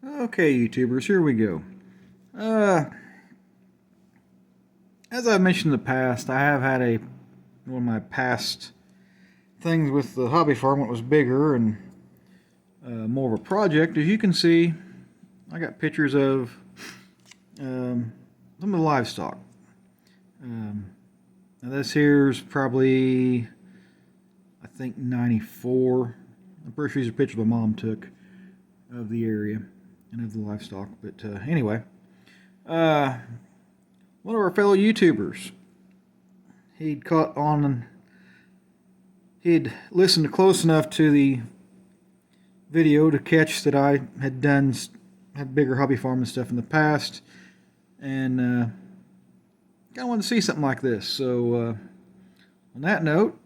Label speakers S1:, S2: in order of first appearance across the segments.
S1: Okay, YouTubers, here we go. Uh, as I've mentioned in the past, I have had one of my past things with the hobby farm when it was bigger and more of a project. As you can see, I got pictures of some of the livestock. Um, Now this here's probably, I think, 94. I'm pretty sure these are pictures my mom took of the area and of the livestock. But anyway, uh, one of our fellow YouTubers, he'd caught on, he'd listened close enough to the video to catch that I had bigger hobby farm and stuff in the past, and kind of wanted to see something like this. So on that note,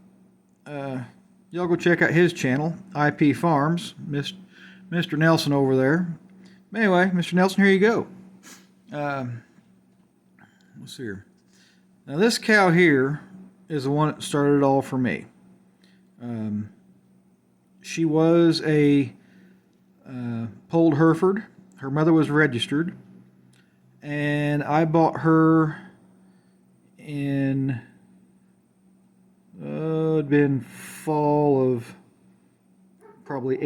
S1: y'all go check out his channel, IP Farms, Mr. Nelson over there. Anyway, Mr. Nelson, here you go. Let's see here. Now this cow here is the one that started it all for me. She was a polled Hereford. Her mother was registered, and I bought her in it'd been fall of probably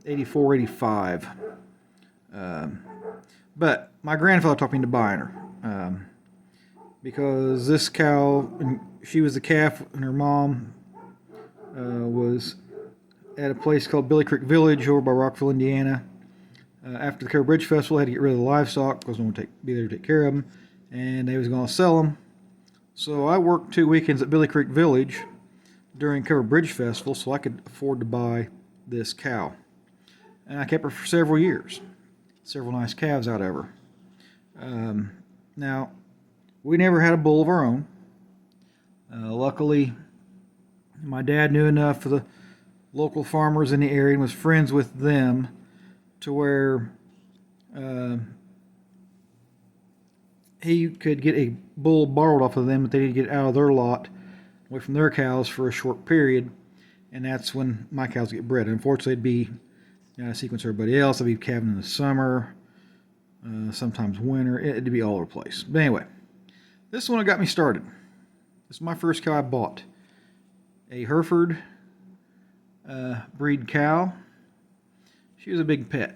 S1: 84, 85. But my grandfather talked me into buying her because this cow, she was the calf, and her mom was at a place called Billy Creek Village over by Rockville, Indiana. After the Covered Bridge Festival, they had to get rid of the livestock because no one would be there to take care of them, and they was going to sell them. So I worked 2 weekends at Billy Creek Village during Covered Bridge Festival so I could afford to buy this cow. And I kept her for several years. Several nice calves out of her. Now, we never had a bull of our own. Luckily, my dad knew enough of the local farmers in the area and was friends with them to where he could get a bull borrowed off of them if they didn't get out of their lot, away from their cows for a short period, and that's when my cows get bred. Unfortunately, it'd be a sequence of everybody else. I'd be calving in the summer, sometimes winter. It'd be all over the place. But anyway, this one got me started. This is my first cow I bought. A Hereford breed cow. She was a big pet.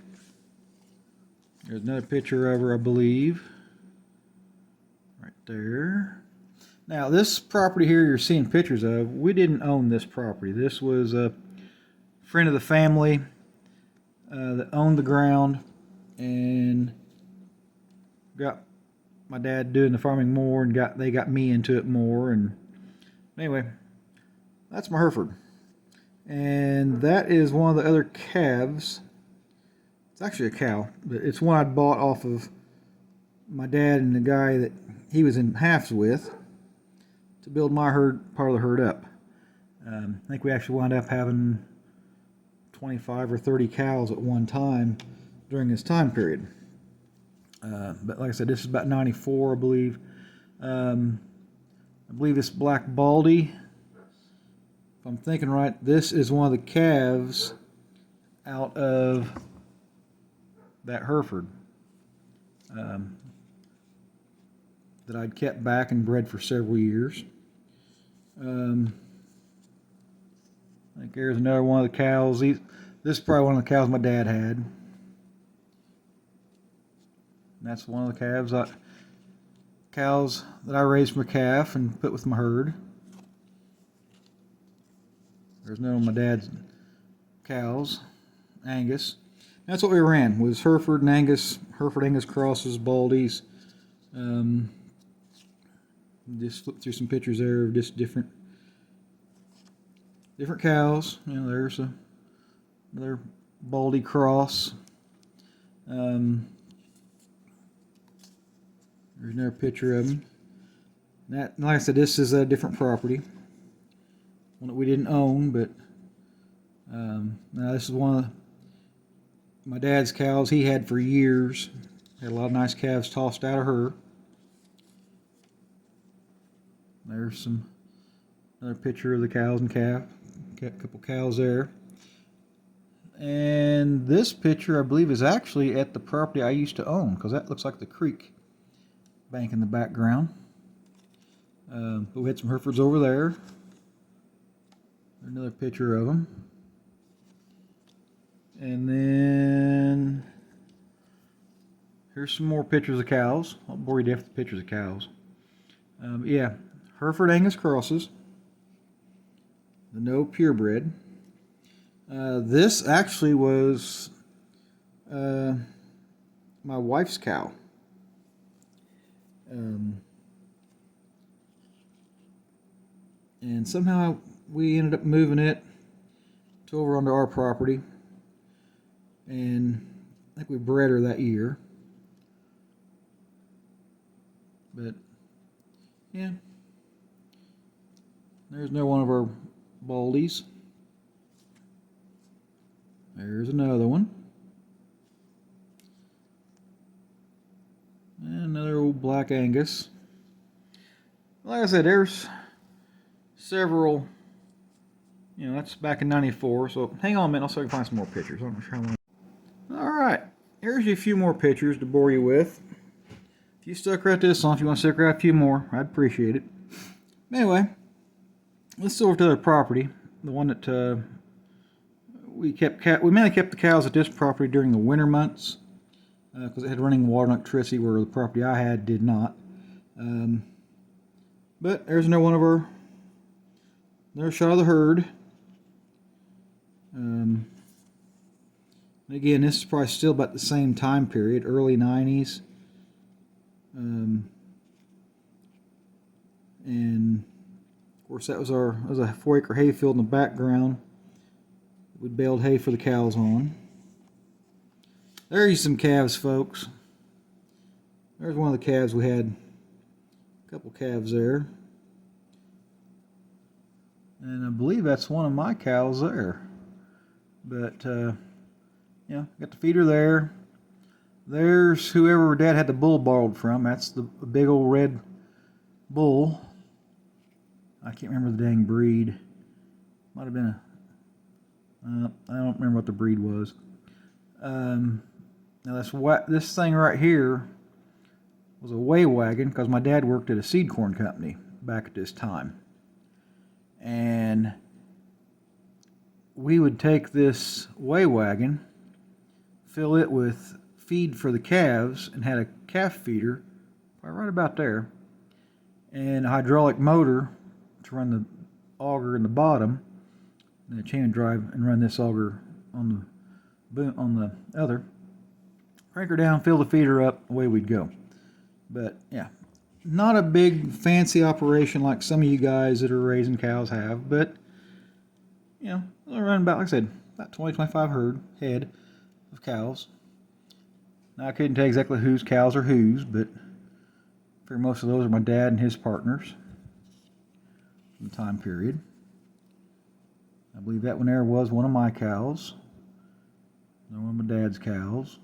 S1: There's another picture of her, I believe. Right there. Now, this property here you're seeing pictures of, we didn't own this property. This was a friend of the family that owned the ground and got my dad doing the farming more, and they got me into it more. And anyway, that's my Hereford. And that is one of the other calves. It's actually a cow, but it's one I bought off of my dad and the guy that he was in halves with to build my herd, part of the herd up. I think we actually wound up having 25 or 30 cows at one time during this time period. But like I said, this is about 94, I believe. I believe this Black Baldy, if I'm thinking right, this is one of the calves out of that Hereford that I'd kept back and bred for several years. I think there's another one of the cows. This is probably one of the cows my dad had. And that's one of the cows that I raised from a calf and put with my herd. There's none of my dad's cows, Angus. That's what we ran, was Hereford and Angus, Hereford Angus crosses, Baldies. Just flip through some pictures there of just different cows. You know, there's another Baldy cross. There's another picture of him. That, like I said, this is a different property, one that we didn't own, but now this is one of my dad's cows he had for years. Had a lot of nice calves tossed out of her. There's another picture of the cows and calf. Got a couple cows there. And this picture, I believe, is actually at the property I used to own, because that looks like the creek bank in the background. But we had some Herefords over there. Another picture of them. And then here's some more pictures of cows. I'll bore you to death with pictures of cows. Yeah, Hereford Angus crosses. The no purebred. This actually was my wife's cow. And somehow we ended up moving it to over onto our property. And I think we bred her that year. But yeah, there's another one of our baldies. There's another one. And another old black Angus. Like I said, there's several, you know, that's back in 94, so hang on a minute, I'll see if I can find some more pictures. I'm not sure how long. Alright, here's a few more pictures to bore you with. If you stuck right this long, if you want to stick around a few more, I'd appreciate it. Anyway, let's go over to the other property, the one that we mainly kept the cows at this property during the winter months, because it had running water and electricity where the property I had did not. But there's another one of our, another shot of the herd. Again, this is probably still about the same time period, early 90s. And of course that was a 4-acre hayfield in the background. We baled hay for the cows on. There's some calves, folks. There's one of the calves we had. A couple calves there. And I believe that's one of my cows there. But, yeah, got the feeder there. There's whoever Dad had the bull borrowed from. That's the big old red bull. I can't remember the dang breed. Might have been I don't remember what the breed was. Now this thing right here was a weigh wagon, because my dad worked at a seed corn company back at this time. And we would take this weigh wagon, fill it with feed for the calves, and had a calf feeder right about there, and a hydraulic motor to run the auger in the bottom, and a chain drive and run this auger on the other. Crank her down, fill the feeder up, away we'd go. But yeah, not a big fancy operation like some of you guys that are raising cows have, but you know, they'll run about, like I said, about 20-25 head of cows. Now I couldn't tell exactly whose cows are whose, but for most of those are my dad and his partners from the time period. I believe that one there was one of my cows. One of my dad's cows.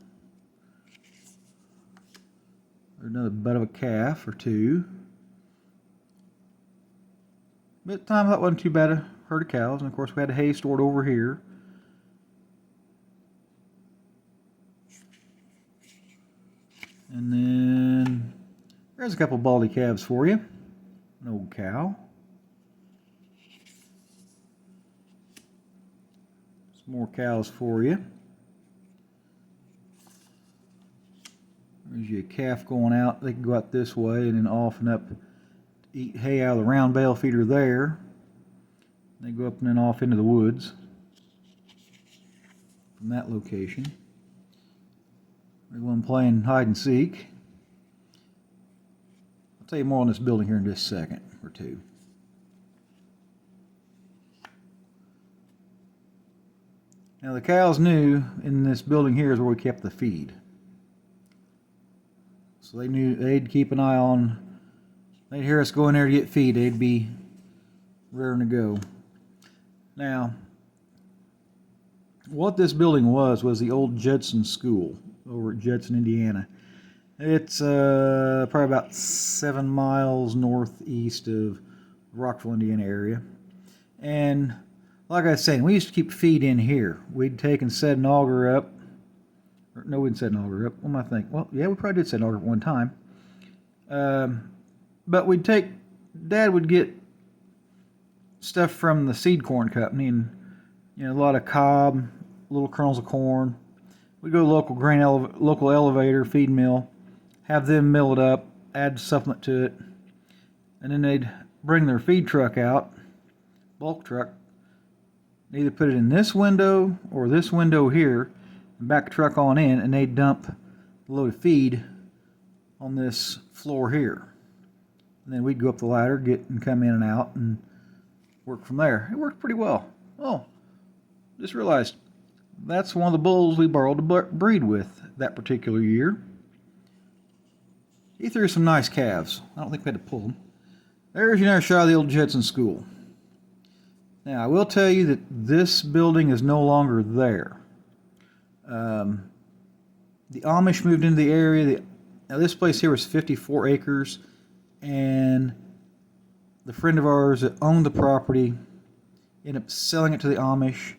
S1: There's another butt of a calf or two. But at the time that wasn't too bad a herd of cows, and of course we had the hay stored over here. And then there's a couple of baldy calves for you. An old cow. Some more cows for you. There's your calf going out. They can go out this way and then off and up to eat hay out of the round bale feeder there. They go up and then off into the woods from that location. There's one playing hide and seek. I'll tell you more on this building here in just a second or two. Now the cows knew in this building here is where we kept the feed. So they knew they'd keep an eye on, they'd hear us go in there to get feed, they'd be raring to go. Now, what this building was the old Judson School over at Judson, Indiana. It's probably about 7 miles northeast of Rockville, Indiana area. And like I was saying, we used to keep feed in here. We'd take and set an auger up. Or, no, we didn't set an auger up. What am I thinking? Well, yeah, we probably did set an auger at one time. But Dad would get stuff from the seed corn company, and a lot of cob, little kernels of corn. We'd go to the local elevator feed mill, have them mill it up, add supplement to it, and then they'd bring their feed truck out, bulk truck, either put it in this window or this window here, and back the truck on in, and they'd dump the load of feed on this floor here. And then we'd go up the ladder, get and come in and out, and work from there. It worked pretty well. Oh, just realized that's one of the bulls we borrowed to breed with that particular year. He threw some nice calves. I don't think we had to pull them. There's another shot of the old Judson School. Now, I will tell you that this building is no longer there. The Amish moved into the area. Now, this place here was 54 acres, and the friend of ours that owned the property ended up selling it to the Amish,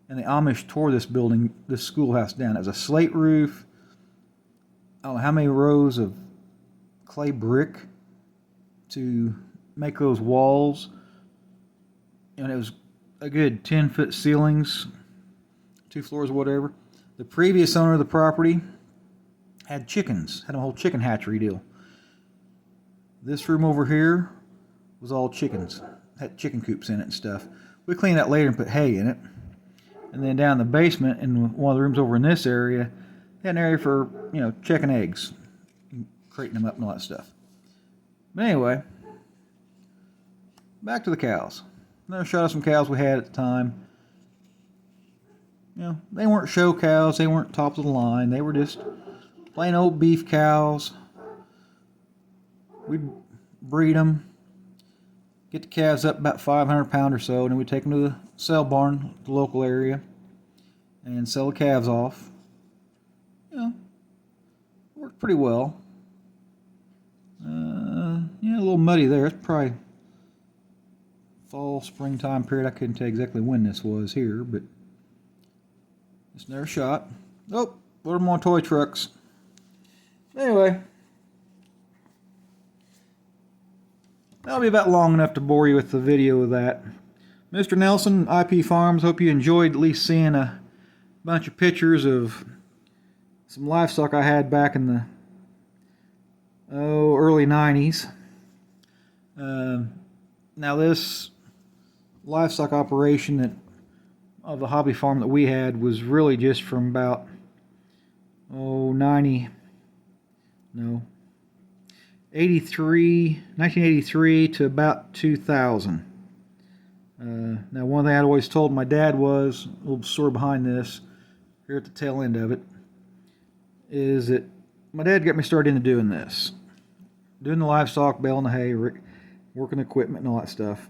S1: and the Amish tore this building, this schoolhouse down. It was a slate roof. I don't know how many rows of clay brick to make those walls, and it was a good 10-foot ceilings, 2 floors or whatever. The previous owner of the property had chickens, had a whole chicken hatchery deal. This room over here was all chickens, had chicken coops in it and stuff. We cleaned that later and put hay in it. And then down in the basement, in one of the rooms over in this area, they had an area for, checking eggs, crating them up and all that stuff. But anyway, back to the cows. Another shot of some cows we had at the time. They weren't show cows, they weren't top of the line, they were just plain old beef cows. We'd breed them, get the calves up about 500 pounds or so, and then we'd take them to the sale barn, the local area, and sell the calves off. Worked pretty well. A little muddy there. It's probably fall, springtime period. I couldn't tell exactly when this was here, but just another shot. Oh, little more toy trucks. Anyway, that'll be about long enough to bore you with the video of that. Mr. Nelson, IP Farms, hope you enjoyed at least seeing a bunch of pictures of some livestock I had back in the early 90s. Now this livestock operation of the hobby farm that we had was really just from about 1983 to about 2000. Now one thing I'd always told my dad was, a little story behind this, here at the tail end of it, is that my dad got me started into doing this. Doing the livestock, baling the hay, working the equipment and all that stuff.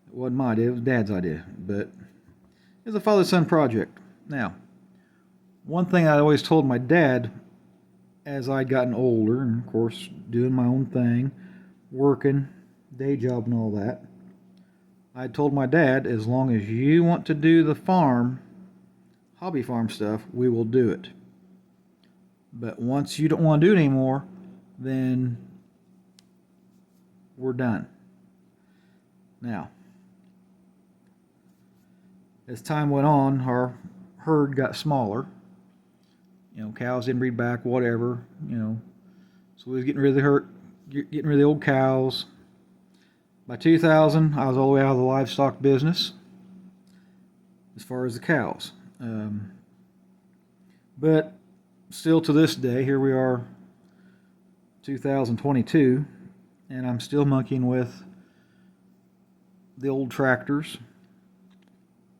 S1: It wasn't my idea, it was Dad's idea, but it was a father-son project. Now, one thing I always told my dad as I'd gotten older, and of course doing my own thing, working, day job and all that, I told my dad, as long as you want to do the farm, hobby farm stuff, we will do it. But once you don't want to do it anymore, then we're done. Now, as time went on, our herd got smaller. Cows didn't breed back, whatever, So we was getting rid of the old cows. By 2000, I was all the way out of the livestock business as far as the cows. But still to this day, here we are, 2022, and I'm still monkeying with the old tractors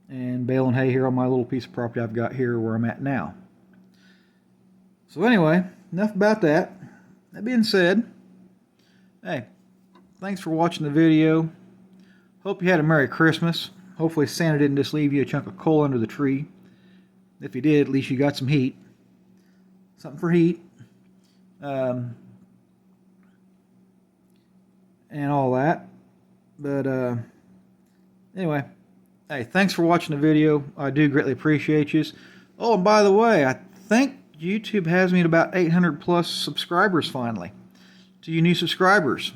S1: and baling hay here on my little piece of property I've got here where I'm at now. So anyway, enough about that. That being said, hey, thanks for watching the video. Hope you had a Merry Christmas. Hopefully Santa didn't just leave you a chunk of coal under the tree. If he did, at least you got some heat. Something for heat. And all that. But anyway, Hey, thanks for watching the video. I do greatly appreciate you. Oh, and by the way, I think YouTube has me at about 800 plus subscribers finally. To you new subscribers,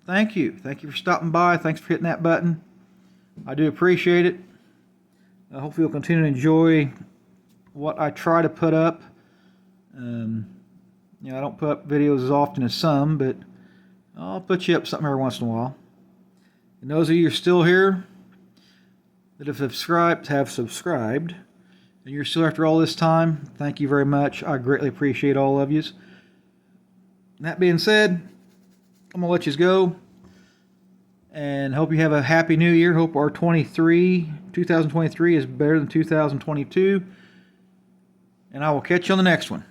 S1: thank you. Thank you for stopping by. Thanks for hitting that button. I do appreciate it. I hope you'll continue to enjoy what I try to put up. You know, I don't put up videos as often as some, but I'll put you up something every once in a while. And those of you who are still here that have subscribed, and you're still after all this time, thank you very much. I greatly appreciate all of you. That being said, I'm going to let you go. And hope you have a happy new year. Hope our 2023 is better than 2022. And I will catch you on the next one.